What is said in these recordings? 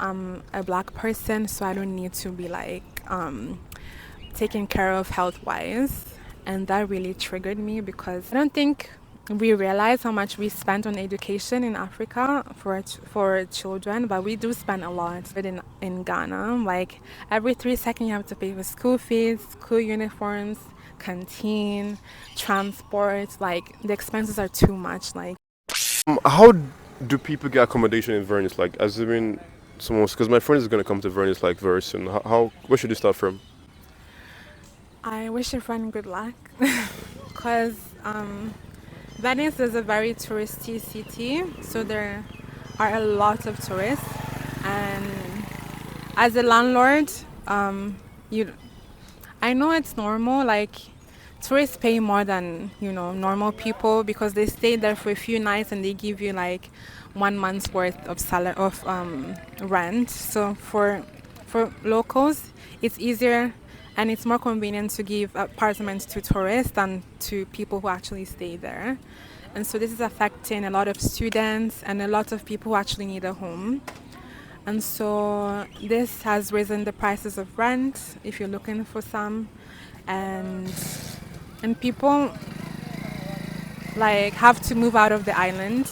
I'm a black person, so I don't need to be like taken care of health wise. And that really triggered me because I don't think we realize how much we spend on education in Africa for children, but we do spend a lot. But in Ghana, like every 3 seconds you have to pay for school fees, school uniforms, canteen, transport. Like the expenses are too much. Like How do people get accommodation in Venice? Like, as in someone, because my friend is gonna come to Venice like very soon. Where should you start from? I wish your friend good luck because Venice is a very touristy city, so there are a lot of tourists. And as a landlord, you, I know it's normal. Like tourists pay more than normal people because they stay there for a few nights and they give you like 1 month's worth of rent. So for locals, it's easier and it's more convenient to give apartments to tourists than to people who actually stay there. And so this is affecting a lot of students and a lot of people who actually need a home. And so this has risen the prices of rent if you're looking for some. And people like have to move out of the island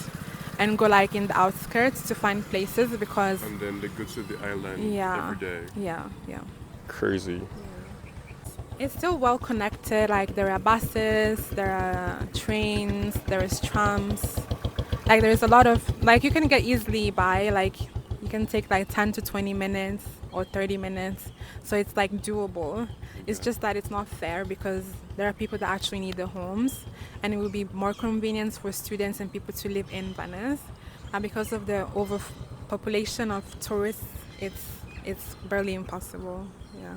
and go like in the outskirts to find places because And then they go to the island yeah, every day. yeah. Crazy. It's still well connected. Like there are buses, there are trains, there is trams. Like there's a lot of like you can get easily by. Like you can take like 10 to 20 minutes or 30 minutes. So it's like doable. It's just that it's not fair because there are people that actually need the homes, and it will be more convenient for students and people to live in Venice. And because of the overpopulation of tourists, it's barely impossible. Yeah.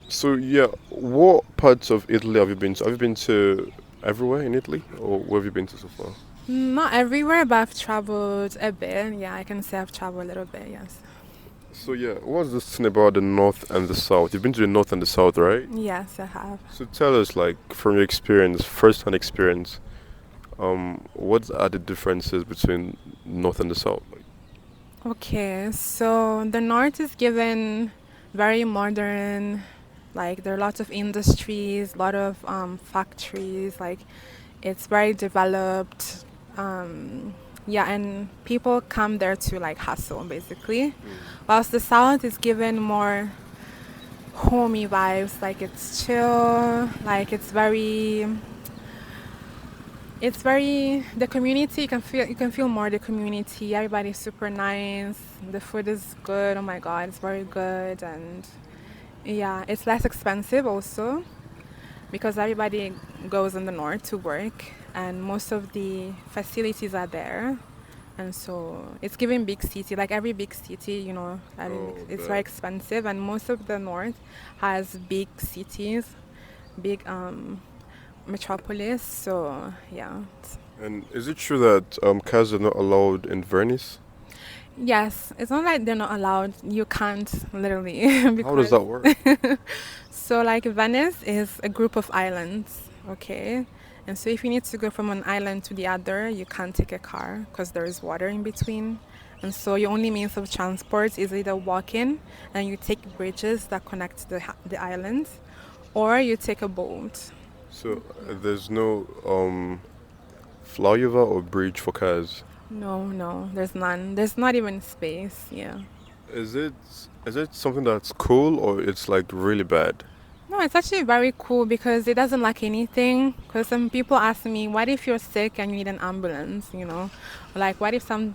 So yeah, what parts of Italy have you been to? Have you been to everywhere in Italy, or where have you been to so far? Not everywhere, but I've traveled a bit. Yeah, I can say I've traveled a little bit, yes. So yeah, what's this thing about the north and the south? You've been to the north and the south, right? Yes, I have. So tell us, like, from your experience, first-hand experience, what are the differences between north and the south? Okay, so the north is given very modern, like there are lots of industries, a lot of factories, like it's very developed. Yeah, and people come there to like hustle basically. Whilst the south is given more homey vibes, like it's chill, like it's very the community. You can feel more the community. Everybody's super nice. The food is good. Oh my god, it's very good. And yeah, it's less expensive also because everybody goes in the north to work and most of the facilities are there. And so it's giving big city, like every big city, I mean, Oh, it's very bet. expensive and most of the north has big cities, big metropolis. So yeah. And is it true that cars are not allowed in Venice? Yes, it's not like they're not allowed. You can't literally How does because that work? so like Venice is a group of islands, okay? And so if you need to go from an island to the other, you can't take a car because there is water in between. And so your only means of transport is either walking and you take bridges that connect the islands, or you take a boat. So there's no flyover or bridge for cars. No, no, there's none. There's not even space. Yeah. Is it is it something that's cool or it's like really bad? No, it's actually very cool because it doesn't lack anything. Because some people ask me, what if you're sick and you need an ambulance, Like, what if there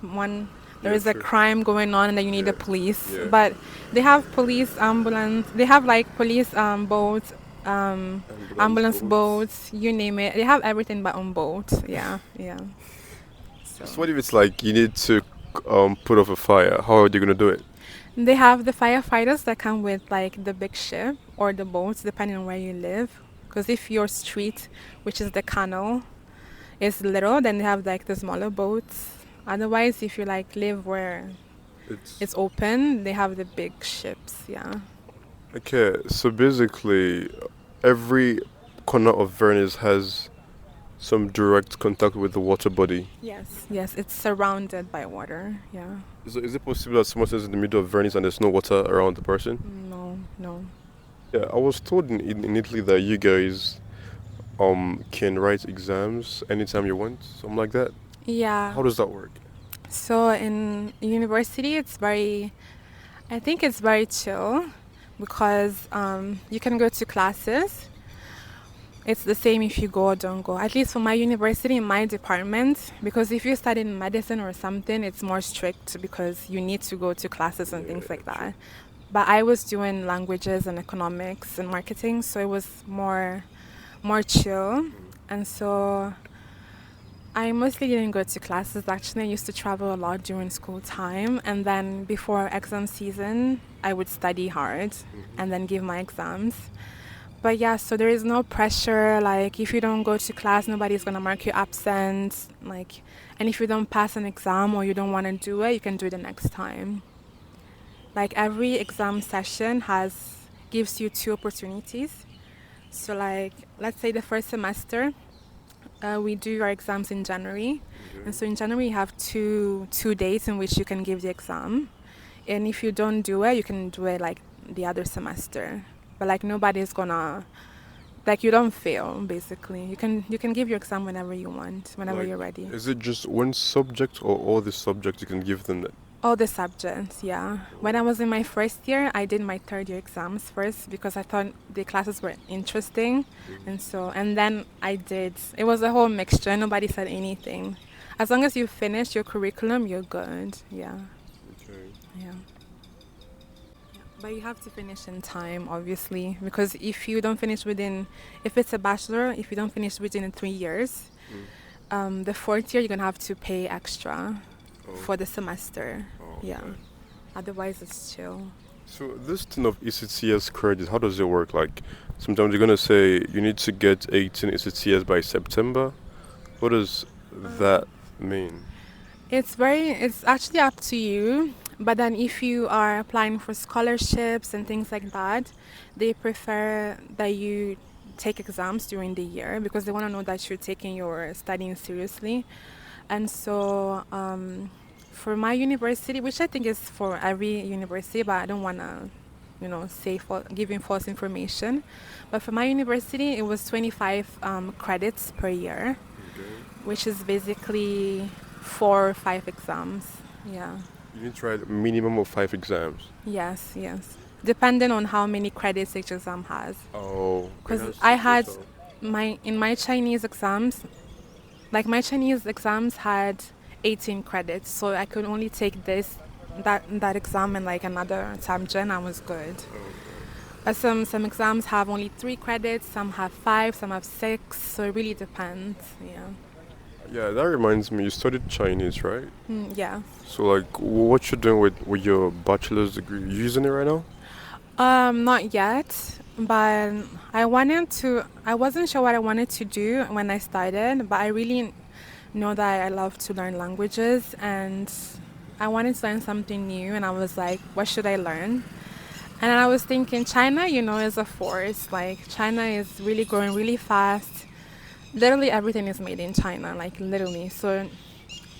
Yeah, is a true. crime going on and then you need Yeah, the police? yeah. But they have police ambulance, they have like police boats, ambulance boats, you name it. They have everything but on boats. Yeah, yeah. So. So what if it's like you need to put off a fire? How are you gonna do it? They have the firefighters that come with like the big ship or the boats, depending on where you live. Because if your street, which is the canal, is little, then they have like the smaller boats. Otherwise, if you like live where It's it's open, they have the big ships. Yeah. okay. So basically, every corner of Venice has some direct contact with the water body. Yes. Yes, it's surrounded by water. Yeah. Is it possible that someone says in the middle of Venice and there's no water around the person? No, no. Yeah, I was told in Italy that you guys can write exams anytime you want, something like that. Yeah. How does that work? So in university, I think it's very chill because you can go to classes. It's the same if you go or don't go. At least for my university, in my department, because if you study in medicine or something, it's more strict because you need to go to classes and things like that. But I was doing languages and economics and marketing, so it was more chill. And so I mostly didn't go to classes. Actually, I used to travel a lot during school time, and then before exam season, I would study hard and then give my exams. But yeah, so there is no pressure. Like if you don't go to class, nobody's gonna mark you absent. Like, and if you don't pass an exam or you don't want to do it, you can do it the next time. Like every exam session gives you two opportunities. So like, let's say the first semester, we do our exams in January, and so in January you have two dates in which you can give the exam, and if you don't do it, you can do it like the other semester. But like nobody's gonna like you don't fail basically. You can give your exam whenever you want, whenever Like, you're ready. is it just one subject or all the subjects you can give them? All the subjects, yeah. When I was in my first year, I did my third year exams first because I thought the classes were interesting. And then it was a whole mixture. Nobody said anything. As long as you finish your curriculum, you're good. Yeah, Okay. yeah. But you have to finish in time, obviously, because if it's a bachelor, if you don't finish within 3 years, the fourth year you're gonna have to pay extra for the semester. Yeah. Okay. Otherwise, it's chill. So this thing of ECTS credit, how does it work? Like sometimes you're gonna say you need to get 18 ECTS by September. What does that mean? It's actually up to you. But then if you are applying for scholarships and things like that, they prefer that you take exams during the year because they want to know that you're taking your studying seriously. And so for my university, which I think is for every university, but I don't want to, giving false information. But for my university, it was 25 credits per year, which is basically 4 or 5 exams. Yeah. You need to write a minimum of 5 exams. Yes, yes. Depending on how many credits each exam has. Oh. Because I had in my Chinese exams, like my Chinese exams had 18 credits, so I could only take that exam and like another subject. I was good. But some exams have only 3 credits, some have 5, some have 6, so it really depends. Yeah. Yeah, that reminds me, you studied Chinese, right? Yeah. So like, what you doing with your bachelor's degree? You using it right now? Not yet, but I wasn't sure what I wanted to do when I started, but I really know that I love to learn languages and I wanted to learn something new, and I was like, what should I learn? And then I was thinking China, is a force. Like China is really growing really fast. Literally everything is made in China, like literally. So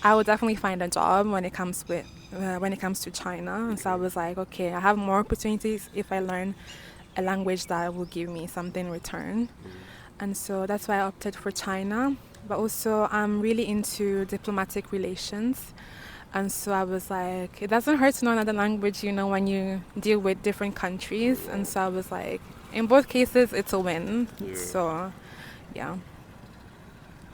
I would definitely find a job when it comes to China. And so I was like, okay, I have more opportunities if I learn a language that will give me something in return. And so that's why I opted for China. But also I'm really into diplomatic relations. And so I was like, it doesn't hurt to know another language, when you deal with different countries. And so I was like, in both cases, it's a win. Yeah. So, yeah.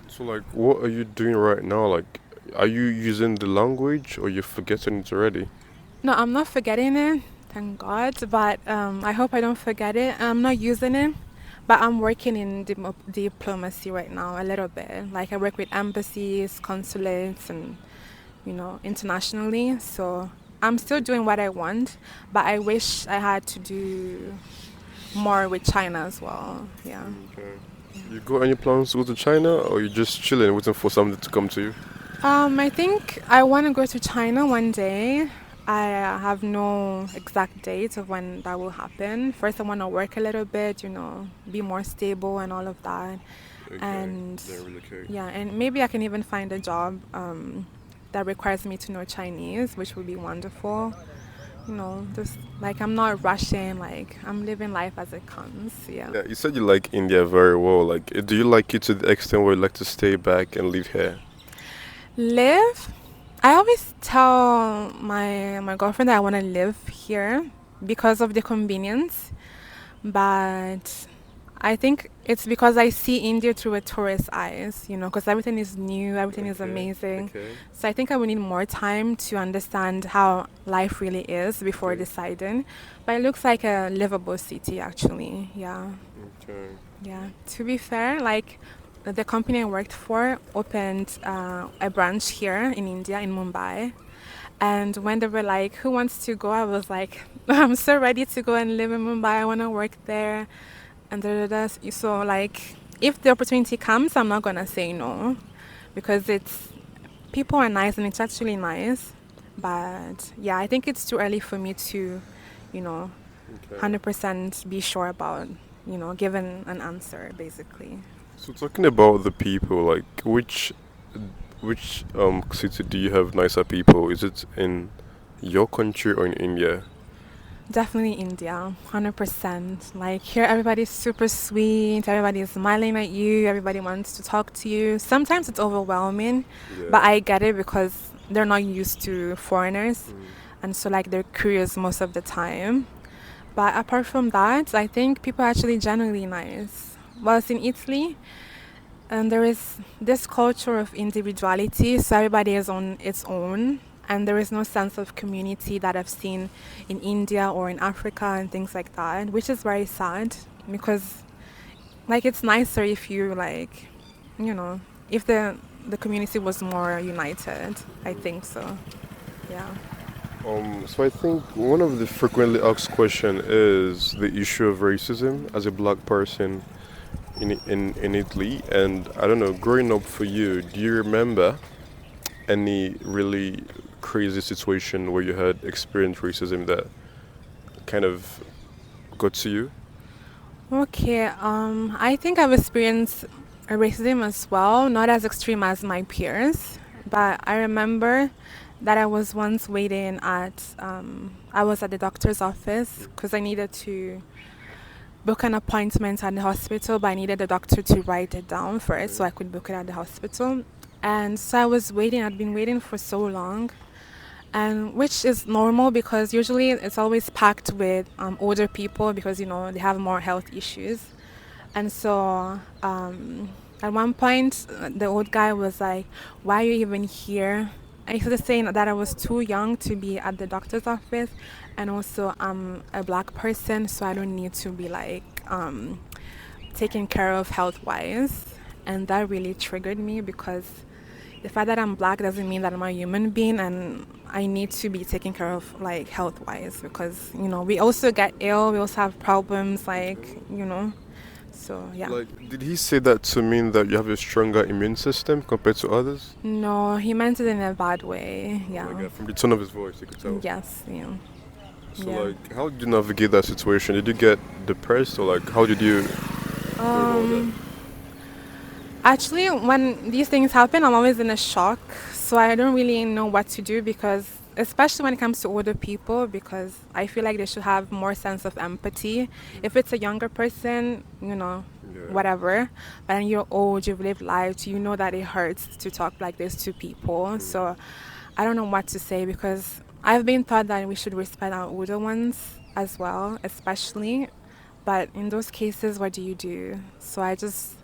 So like, what are you doing right now? Like, are you using the language or you're forgetting it already? No, I'm not forgetting it, thank God. But I hope I don't forget it. I'm not using it, but I'm working in diplomacy right now a little bit. Like I work with embassies, consulates, and internationally. So I'm still doing what I want, but I wish I had to do more with China as well. Yeah. Okay. You got any plans to go to China, or you just chilling, waiting for something to come to you? I think I want to go to China one day. I have no exact date of when that will happen. First, I want to work a little bit, be more stable and all of that. Okay. And Yeah, really okay. yeah, and maybe I can even find a job that requires me to know Chinese, which would be wonderful. Just like I'm not rushing, like I'm living life as it comes. Yeah. Yeah, you said you like India very well. Like, do you like it to the extent where you like to stay back and live here? Live? I always tell my girlfriend that I want to live here because of the convenience, but I think it's because I see India through a tourist eyes, because everything is new, everything is Okay, amazing. okay, So I think I would need more time to understand how life really is before okay, deciding. But it looks like a livable city, actually. Yeah. okay. Yeah. To be fair, like the company I worked for opened a branch here in India, in Mumbai. And when they were like, "Who wants to go?" I was like, "I'm so ready to go and live in Mumbai. I want to work there." And so like, if the opportunity comes, I'm not gonna say no, because it's people are nice and it's actually nice. But yeah, I think it's too early for me to, you know, Okay. 100% be sure about, giving an answer basically. So talking about the people, like which city do you have nicer people? Is it in your country or in India? Definitely India, 100%. Like here, everybody's super sweet. Everybody is smiling at you. Everybody wants to talk to you. Sometimes it's overwhelming, Yeah. but I get it because they're not used to foreigners, Mm. and so like they're curious most of the time. But apart from that, I think people are actually genuinely nice. Whilst in Italy, and there is this culture of individuality, so everybody is on its own, and there is no sense of community that I've seen in India or in Africa and things like that, which is very sad because, like, it's nicer if you like, you know, if the community was more united. I think so. Yeah. So I think one of the frequently asked question is the issue of racism as a black person in Italy. And I don't know, growing up for you, do you remember any really crazy situation where you had experienced racism that kind of got to you? Okay, I think I've experienced racism as well, not as extreme as my peers, but I remember that I was once waiting I was at the doctor's office because I needed to book an appointment at the hospital, but I needed the doctor to write it down first so I could book it at the hospital. And so I was waiting, I'd been waiting for so long, and which is normal because usually it's always packed with older people because they have more health issues. And so at one point the old guy was like, "Why are you even here?" And he was saying that I was too young to be at the doctor's office, and also I'm a black person, so I don't need to be like taken care of health wise. And that really triggered me because the fact that I'm black doesn't mean that I'm a human being, and I need to be taken care of like health wise because we also get ill, we also have problems, like so yeah. Like, did he say that to mean that you have a stronger immune system compared to others? No, he meant it in a bad way. Oh my Yeah. god, from the tone of his voice, you could tell. Yes. Yeah. So, Yeah. like, how did you navigate that situation? Did you get depressed, or like, how did you go about that? Um. Actually, when these things happen, I'm always in a shock. So I don't really know what to do because, especially when it comes to older people, because I feel like they should have more sense of empathy. If it's a younger person, Yeah. whatever. But when you're old, you've lived life, you know that it hurts to talk like this to people. So I don't know what to say because I've been taught that we should respect our older ones as well, especially. But in those cases, what do you do? So I just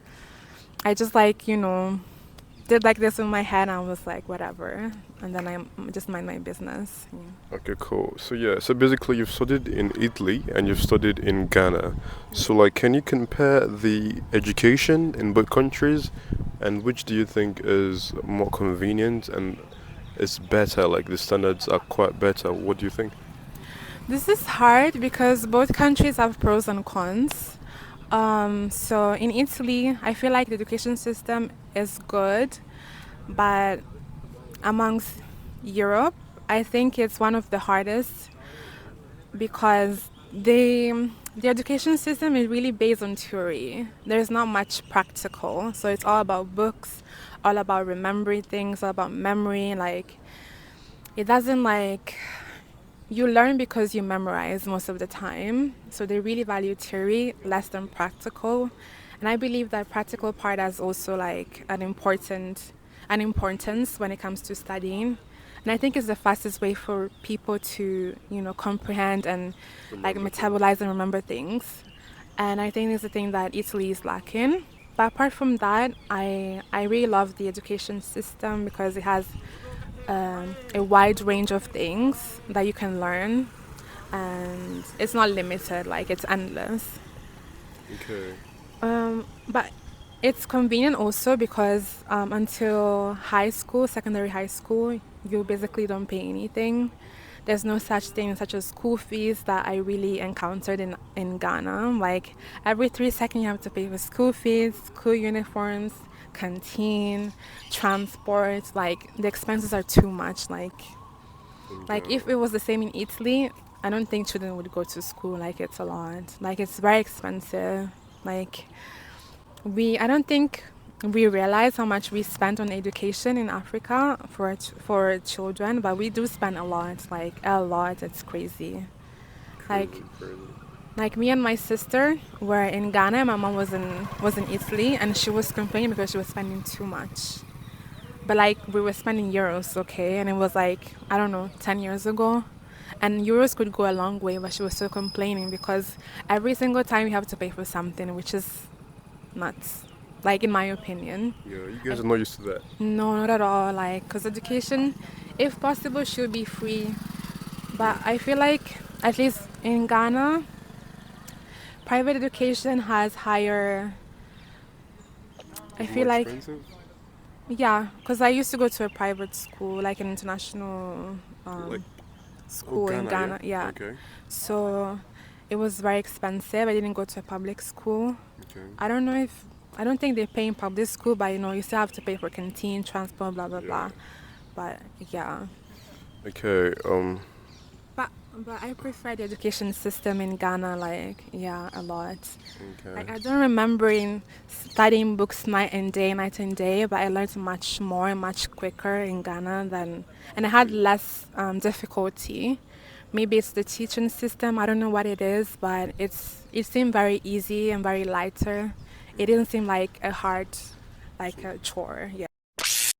like, did like this in my head and I was like, whatever. And then just mind my business. Yeah. Okay, cool. So yeah, so basically you've studied in Italy and you've studied in Ghana. So like, can you compare the education in both countries, and which do you think is more convenient and is better? Like the standards are quite better. What do you think? This is hard because both countries have pros and cons. So in Italy, I feel like the education system is good, but amongst Europe, I think it's one of the hardest because the education system is really based on theory. There's not much practical, so it's all about books, all about remembering things, all about memory. Like, it doesn't like you learn because you memorize most of the time. So they really value theory less than practical. And I believe that practical part has also like an importance when it comes to studying. And I think it's the fastest way for people to, comprehend and like Remember things. metabolize and remember things. And I think it's the thing that Italy is lacking. But apart from that, I really love the education system because it has a wide range of things that you can learn, and it's not limited, like it's endless. Okay. But it's convenient also because until high school, secondary high school, you basically don't pay anything. There's no such thing such as school fees that I really encountered in Ghana. Like every 3 seconds you have to pay for school fees, school uniforms, canteen, transport. Like the expenses are too much. In Like Ghana. if it was the same in Italy, I don't think children would go to school. Like it's a lot. Like it's very expensive. Like I don't think we realize how much we spend on education in Africa for children, but we do spend a lot, like a lot. It's crazy. Like Crazy, crazy. like me and my sister were in Ghana. My mom was in Italy, and she was complaining because she was spending too much. But like we were spending euros, okay, and it was like I don't know, 10 years ago. And euros could go a long way, but she was still complaining because every single time you have to pay for something, which is nuts. Like in my opinion. Yeah, you I, guys are not used to that. no, not at all. Like, because education, if possible, should be free. But I feel like, at least in Ghana, private education has higher. I More feel like, expensive? yeah, because I used to go to a private school, like an international Like, oh, school in Ghana, yeah? Ghana. Yeah, Okay. so it was very expensive. I didn't go to a public school. Okay. I don't know if I don't think they pay in public school, but you still have to pay for canteen, transport, blah blah Yeah. blah. But yeah, Okay. but I prefer the education system in Ghana. Like yeah, a lot. Like Okay. I don't remember in studying books night and day, but I learned much more and much quicker in Ghana and I had less difficulty. Maybe it's the teaching system. I don't know what it is, but it seemed very easy and very lighter. It didn't seem like a hard, like a chore. Yeah.